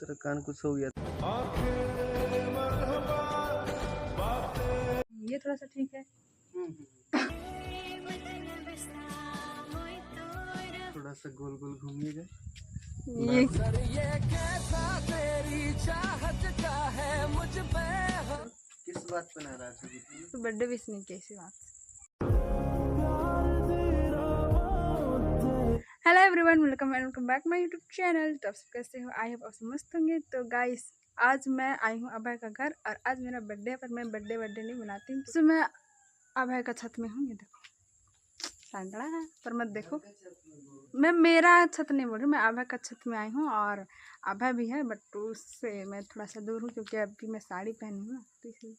तेरा कान कुछ हो गया। ये थोड़ा सा ठीक है। थोड़ा सा गोल गोल घूमिएगा। ये किस बात पे नाराज होगी तुम? तो बर्थडे विश नहीं किया इसी बात से। Hello everyone, welcome back my YouTube channel. तो आप सब कैसे हो? आई होप आप सब मस्त होंगे। तो गाइस, आज मैं आई हूँ अभय का घर और आज मेरा बर्थडे है, पर मैं बर्थडे नहीं मनाती हूँ। तो मैं अभय का छत में हूँ। ये देखो सांडड़ा है, पर मत देखो। मैं मेरा छत नहीं बोल रही, मैं अभय का छत में आई हूँ और अभय भी है, बट उससे मैं थोड़ा सा दूर हूँ क्योंकि अभी मैं साड़ी पहनी हूँ ना, तो इसलिए।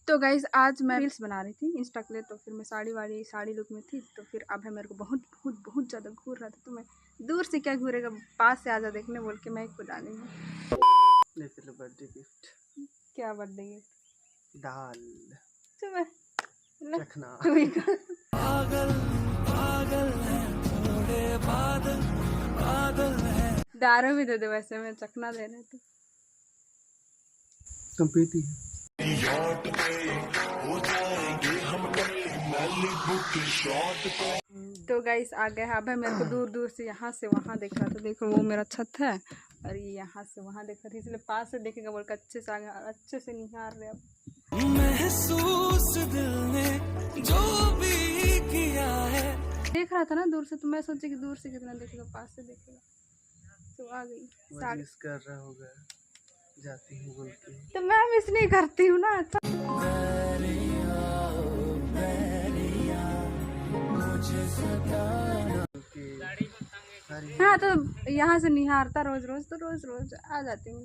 तो गाइज, आज मैं रील्स बना रही थी इंस्टा के लिए, तो फिर मैं साड़ी लुक में थी। तो फिर अभय मेरे को बहुत ज़्यादा घूर रहा था, तो मैं दूर से क्या घूरेगा, पास से आजा देखने बोल के मैं खुद आ गई हूँ। बर्थडे गिफ्ट क्या बर्थडे गिफ्ट? दाल चखना। दारू भी दे दो, वैसे मैं चखना दे रहे थे। तुम पीती है? तो गाइस, आ गया है अभय मेरे को दूर से यहाँ से वहाँ देख रहा था। देखो वो मेरा छत है और ये यहाँ से वहाँ देख रहा था, इसलिए पास से देखेगा बोल के अच्छे से आ गया, अच्छे से निहार रहे। अब महसूस दिल ने जो भी किया है, देख रहा था ना दूर से, तो मैं सोची कि दूर से कितना देखेगा, पास से देखेगा। तो आ गई साड़ी कर रहा होगा, जाती हूँ बोल के। तो मैं मिस नहीं करती हूँ ना। हाँ, तो यहाँ से निहारता रोज तो रोज आ जाती हूँ।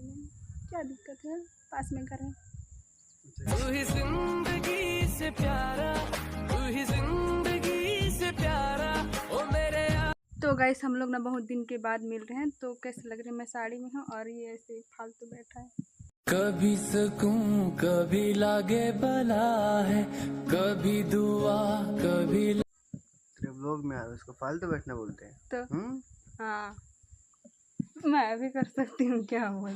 क्या दिक्कत है, पास में करें। तू ही जिंदगी से प्यारा, तू ही जिंदगी से प्यारा ओ मेरे। तो गाइस, हम लोग ना बहुत दिन के बाद मिल रहे हैं, तो कैसे लग रहे हैं? मैं साड़ी में हूँ और ये ऐसे फालतू बैठा है। कभी सकूं कभी लागे बला है, कभी दुआ कभी। व्लॉग में इसको फालतू बैठना बोलते हैं। तो हाँ, मैं भी कर सकती हूँ, क्या हुआ।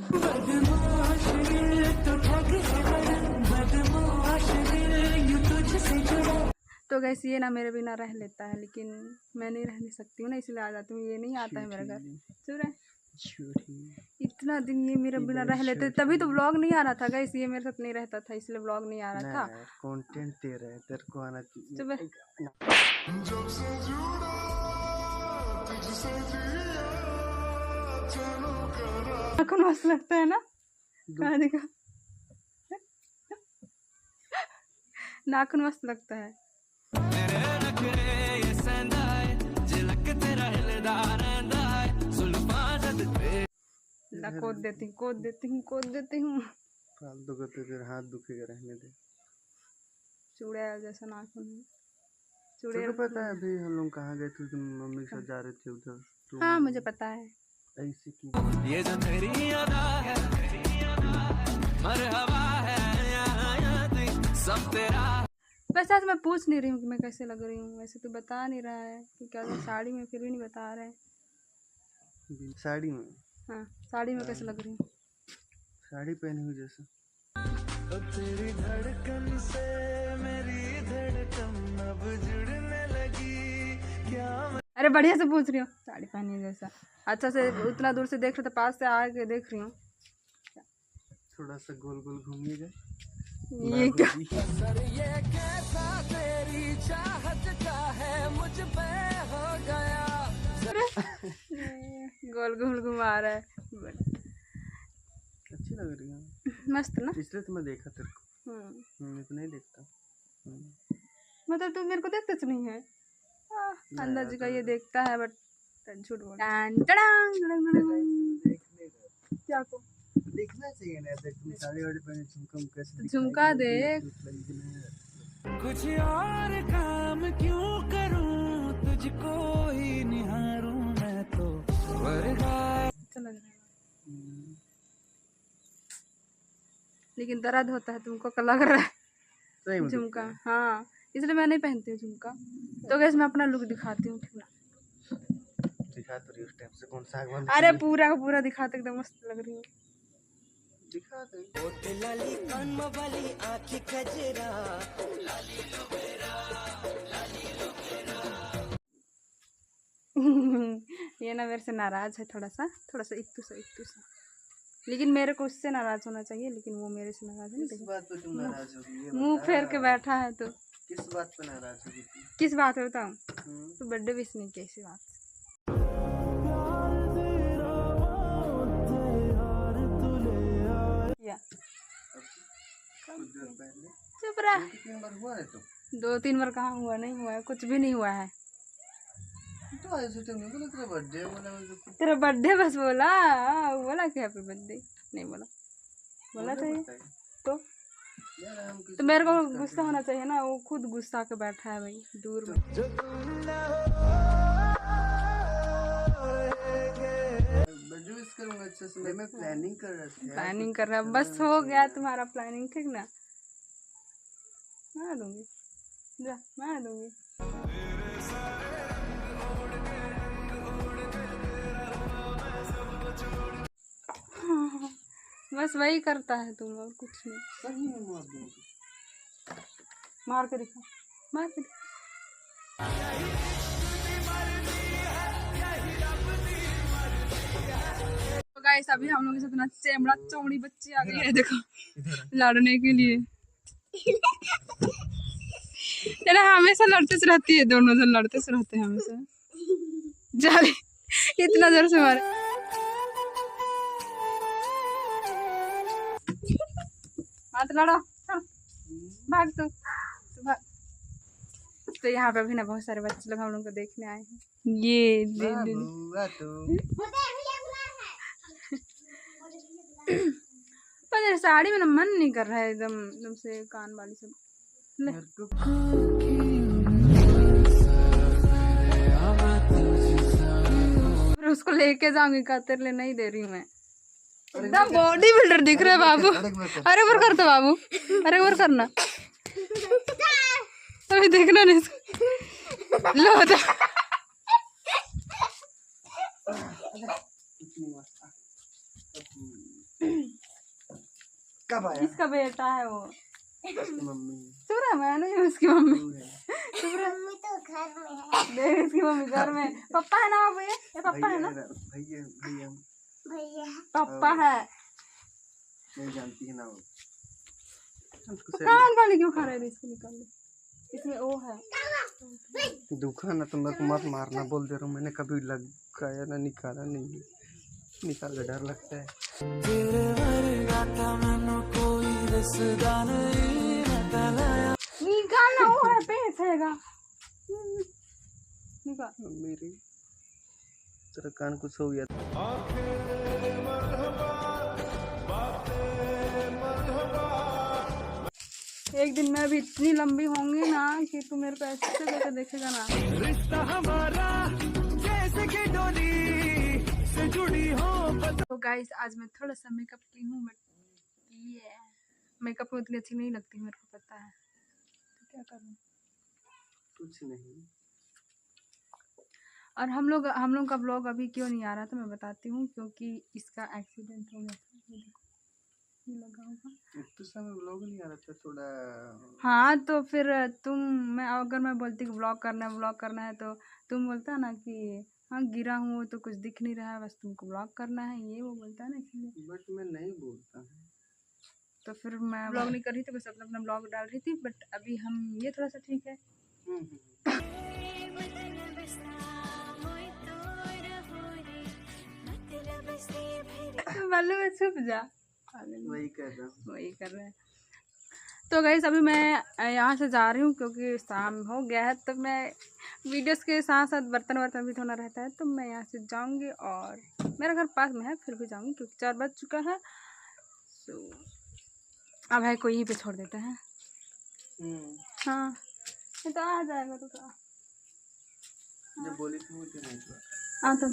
तो गैस, ये ना मेरे बिना रह लेता है, लेकिन मैं नहीं रह नहीं सकती हूँ ना, इसलिए आ जाती हूँ। ये नहीं आता है मेरे घर। चुप रहे। इतना दिन ये मेरे बिना रह लेते, तभी तो व्लॉग नहीं आ रहा था गैस। ये मेरे साथ नहीं रहता था, इसलिए व्लॉग नहीं आ रहा था। कंटेंट दे रहे हैं, तेरे को आना चाहिए। नाखून मस्त लगता है ना, देखो नाखून मस्त लगता है। कोद देती हूँ। फालतू को तो तेरे हाथ दुखेगा, रहने दे। चूड़े जैसा नाखून है। चूड़े पता है अभी हम लोग कहाँ गए थे? तुम मम्मी के साथ जा रहे थे उधर। हाँ, मुझे पता है। ऐसे की ये जो तेरी अदा है, मरहबा है, सब तेरा। वैसे आज मैं पूछ नहीं रही हूँ कि मैं कैसे लग रही हूँ, वैसे तो बता नहीं रहा है कि क्या साड़ी में, फिर भी नहीं बता रहा है। साड़ी में? हाँ, साड़ी में कैसे लग रही हूँ? साड़ी पहनी हुई जैसे। तेरी धड़कन से मेरी धड़कन अब जुड़ने लगी क्या। अरे बढ़िया से पूछ रही हूँ, साड़ी पहनी है जैसा। अच्छा से उतना दूर से देख रहे थे, पास से आके देख रही हूँ। थोड़ा सा गोल गोल घूमिएगा। ये क्या? ये कैसा तेरी चाहत का है मुझ पे हो गया। गोल गोल घुमा रहा है। अच्छी लग रही है, मस्त ना। इसलिए तो मैं देखा तेरे को। मैं तो नहीं देखता। मतलब तू मेरे को देखते तो नहीं है? अंदाज का ये देखता है, बट झूठ बोल। क्या को देखना चाहिए ना, देख तुम साड़ी वाड़ी पहने, झुमका कैसे झुमका देख। कुछ और काम क्यों करूं, तुझको ही निहारूं मैं तो। अच्छा लग रहा है, लेकिन दर्द होता है तुमको क्या लग रहा है? झुमका, हाँ, इसलिए मैं नहीं पहनती हूँ झुमका। तो गैस, मैं अपना लुक दिखाती हूँ, ठीक ना? दिखा तो रही उस टाइम से कौन सा। अरे पूरा का पूरा दिखाते, एकदम मस्त लग रही हूँ। दिखा दे। लाली कान वाली आँखें कजरा। ये ना मेरे से नाराज है थोड़ा सा इत्तू सा। लेकिन मेरे को उससे नाराज होना चाहिए, लेकिन वो मेरे से नाराज है। किस बात पे तुम नाराज होगी ये मुंह बता। फेर के बैठा है तो किस बात पे नाराज होगी तू? किस बात है बताऊँ? हम्म। तो बर्थडे विश नहीं किया इसी बात से। या कुछ देर पहले चुप रहा। 2-3 बार हुआ है तो 2-3 बार कहाँ हुआ? नहीं हुआ है, कुछ भी नहीं हुआ है। तो ऐसे तो नहीं बोला तेरा बर्थडे बोला मुझे। तेरा बर्थडे बस बोला कि हैप्पी बर्थडे नहीं बोला चाहिए तो यार हम किसी तो मेरे को गुस्सा होना चाहिए ना। वो खुद गुस्सा के बैठा है भाई दूर में। बर्थडे विश करूंगा अच्छे से। मैं प्लानिंग कर रहा था। प्लानिंग कर रहा है, बस हो गया तुम्हारा प्लानिंग, ठीक ना? मैं दूंगी, जा मैं दूंगी। बस वही करता है तुम और कुछ नहीं। सही में मार दूंगा। मार के दिखा, मार के दिखा। तो गाइस अभी हम लोग के साथ ना चेमड़ा चौड़ी बच्ची आ गई है, देखो लड़ने के लिए। यार हमेशा लड़ते से रहती है, दोनों जन लड़ते से रहते हैं हमेशा। जाले इतना जोर से मारे। मत लड़ो, भाग तू भाग। तो यहाँ पे भी ना बहुत सारे बच्चे लोग हम लोग को देखने आए हैं। ये पर साड़ी में ना मन नहीं कर रहा है एकदम से कान वाली सब। ले फिर उसको लेके जाऊंगी का, तेरे लिए नहीं दे रही हूँ मैं। एकदम बॉडी बिल्डर दिख रहा है बाबू। अरे बार करता बाबू, अरे बार करना। अभी देखना नहीं लो बता। कब आया? किसका बेटा है वो? उसकी मम्मी। चुप रहा, मैं नहीं उसकी मम्मी। तू है। मम्मी तो घर में है। देख इसकी मम्मी घर में। पापा है ना बाबू? ये पापा है ना? भैया भैया भैया पापा है। नहीं जानती है ना वो। कान वाली क्यों खा रहे थे? इसको निकाल ले, इसमें वो है। दुखा ना तो मेरे को मत मारना बोल दे रहा हूँ। मैंने कभी लगाया ना, निकाला नहीं। निकाल के डर लगता है। निकालना वो है, पेट हैगा। निकाल। मेरी तेरा कान कुछ हो गया। एक दिन मैं भी इतनी लंबी होंगी ना कि तू मेरे को ऐसे करके देखेगा ना। रिश्ता हमारा जैसे कि डोरी से जुड़ी हो। तो गाइस आज मैं थोड़ा सा मेकअप की हूँ, बट ये मेकअप में उतनी अच्छी नहीं लगती, मेरे को पता है। तो क्या करूँ? कुछ नहीं। और हम लोग का ब्लॉग अभी क्यों नहीं आ रहा था मैं बताती हूँ, क्योंकि इसका एक्सीडेंट हो गया था। ये देखो ये लगा होगा। तो समय ब्लॉग नहीं आ रहा था थोड़ा। हाँ तो फिर अगर मैं बोलती कि ब्लॉग करना है तो तुम बोलता ना कि हाँ गिरा हूँ तो कुछ दिख नहीं रहा है, बस तुमको ब्लॉग करना है, ये वो बोलता है ना, इसलिए। बट मैं नहीं बोलता। तो फिर मैं ब्लॉग नहीं कर रही थी, बस अपना ब्लॉग डाल रही थी। बट अभी हम ये थोड़ा सा ठीक है। बल्लू में छुप जा, वही कर रहा है। तो गाइस अभी मैं यहाँ से जा रही हूँ क्योंकि शाम हो गया है। तो मैं वीडियोस के साथ साथ बर्तन भी धोना रहता है, तो मैं यहाँ से जाऊँगी। और मेरा घर पास में है, फिर भी जाऊँगी क्योंकि 4 बज चुका है। तो अब है को यहीं पे छोड़ देते हैं। हाँ ये तो आ जाएगा। तो जब बोली थी मुझे नहीं हुआ। हाँ तो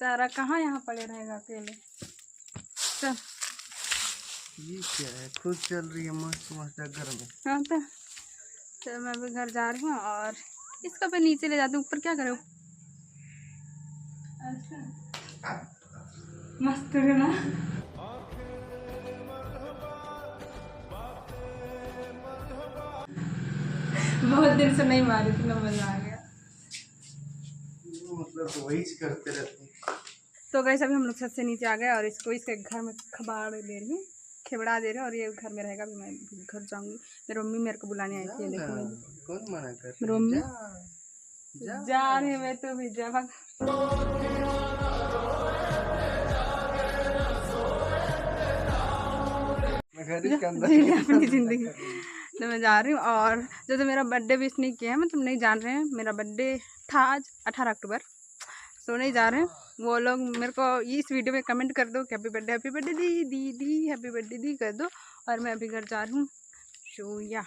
सारा कहाँ यहाँ पड़े रहेगा अकेले। चल ये क्या है? खुद चल रही है मस्त मस्त घर में। हाँ तो मैं भी घर जा रही हूँ और इसको पे नीचे ले जाती हूँ। ऊपर क्या करूँ? मस्त है ना। बहुत दिन से नहीं मारी थी ना, मजा आ गया। मतलब वही करते रहते हैं। तो गाइस अभी हम लोग छत से नीचे आ गए और इसको इसके घर में खबाड़ दे रही हूँ, खेबड़ा दे रहे हैं और ये घर में रहेगा। अभी मैं घर जाऊंगी। मेरी मम्मी मेरे को बुलाने आई थी। देखो कौन मना कर मेरी मम्मी जा जा रही है, मैं तो भी जा भाग। घर के अंदर जी ले अपनी जिंदगी। तो मैं जा रही हूँ। और जो तो मेरा बर्थडे विश नहीं किया है, मतलब नहीं जान रहे हैं, मेरा बर्थडे था आज 18 अक्टूबर। तो नहीं जा रहे हैं वो लोग। मेरे को इस वीडियो में कमेंट कर दो कि हैप्पी बर्थडे दी दी, हैप्पी बर्थडे दी कर दो। और मैं अभी घर जा रही हूँ। सो या